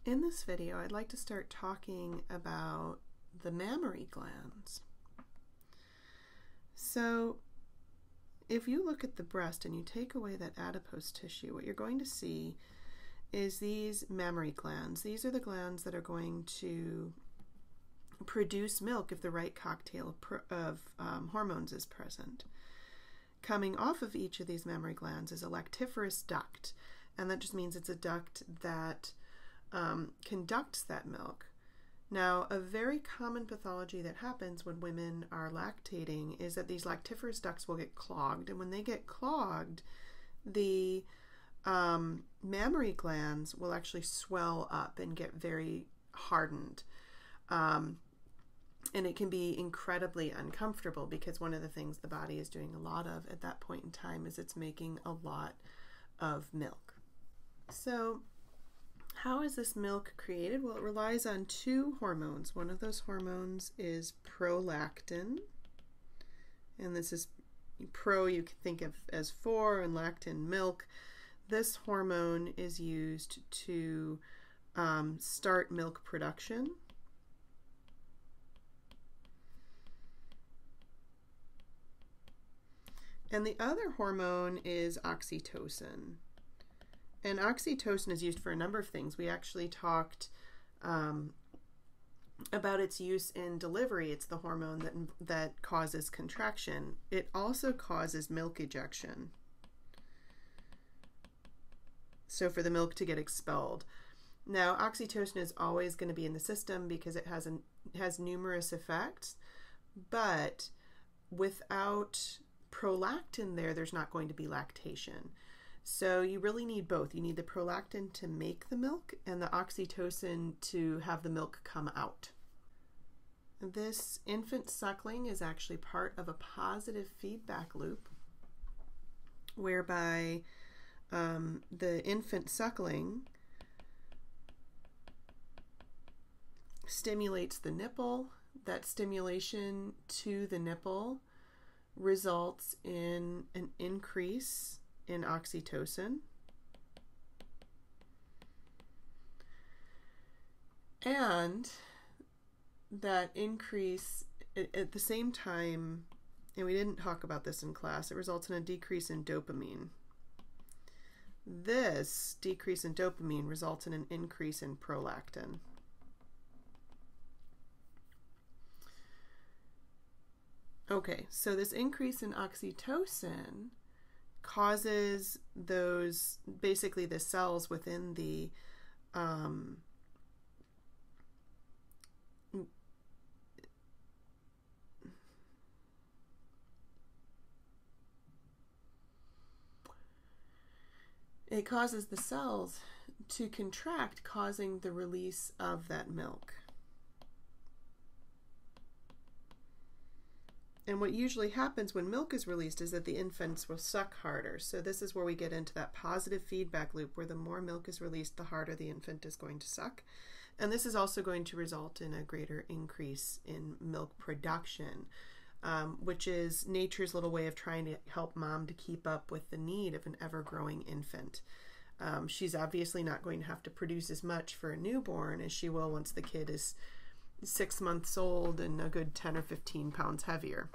In this video, I'd like to start talking about the mammary glands. So if you look at the breast and you take away that adipose tissue, what you're going to see is these mammary glands. These are the glands that are going to produce milk if the right cocktail of hormones is present. Coming off of each of these mammary glands is a lactiferous duct, and that just means it's a duct that conducts that milk. Now, a very common pathology that happens when women are lactating is that these lactiferous ducts will get clogged, and when they get clogged, the mammary glands will actually swell up and get very hardened. And it can be incredibly uncomfortable because one of the things the body is doing a lot of at that point in time is it's making a lot of milk. So how is this milk created? Well, it relies on two hormones. One of those hormones is prolactin, and this is pro, you can think of as for, and lactin, milk. This hormone is used to start milk production. And the other hormone is oxytocin. And oxytocin is used for a number of things. We actually talked about its use in delivery. It's the hormone that causes contraction. It also causes milk ejection, so for the milk to get expelled. Now, oxytocin is always going to be in the system because it has numerous effects, but without prolactin there's not going to be lactation. So you really need both. You need the prolactin to make the milk and the oxytocin to have the milk come out. This infant suckling is actually part of a positive feedback loop whereby the infant suckling stimulates the nipple. That stimulation to the nipple results in an increase in oxytocin, and that increase at the same time, and we didn't talk about this in class, it results in a decrease in dopamine. This decrease in dopamine results in an increase in prolactin. Okay, so this increase in oxytocin causes those, basically the cells within the it causes the cells to contract, causing the release of that milk. And what usually happens when milk is released is that the infants will suck harder. So this is where we get into that positive feedback loop where the more milk is released, the harder the infant is going to suck. And this is also going to result in a greater increase in milk production, which is nature's little way of trying to help mom to keep up with the need of an ever-growing infant. She's obviously not going to have to produce as much for a newborn as she will once the kid is 6 months old and a good 10 or 15 pounds heavier.